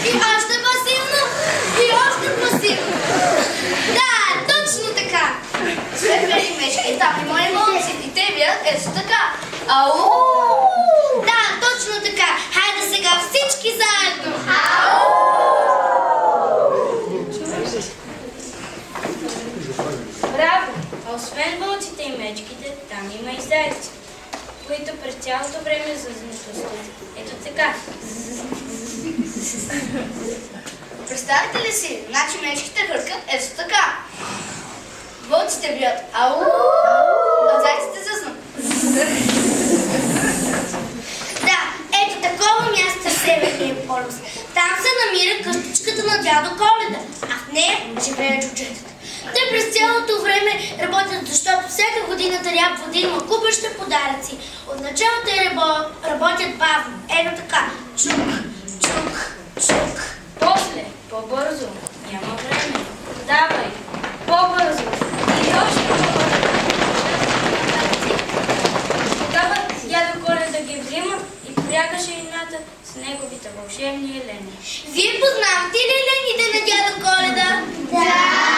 И още по-силно, и още по-силно. Да, точно така. Свепери мечки, там и мои момци, и те вият ето така. Ау! Да, точно така. Хайде сега всички заедно. Ау! Браво! А освен вълците и мечките, там има и зайци, които през цялото време зазнатостта. Ето така. Представете ли си? Значи мечките хъркат ето така. Вълците вият. Ау! А зайците зъзнат. Да, ето такова място в Северния полюс. Там се намира къщичката на дядо Коледа, а в нея живеят чучетата. Те през цялото време работят, защото всяка година трябва да има купища подаръци. Отначало те работят бавно. Ето така. Чук, чук, чук. После, по-бързо. Няма време. Давай. По-бързо. И още по-бързо. Тогава дядо Коледа ги взима и прягаше едната с неговите вълшебни елени. Вие познавате ли елените на дядо Коледа? Да!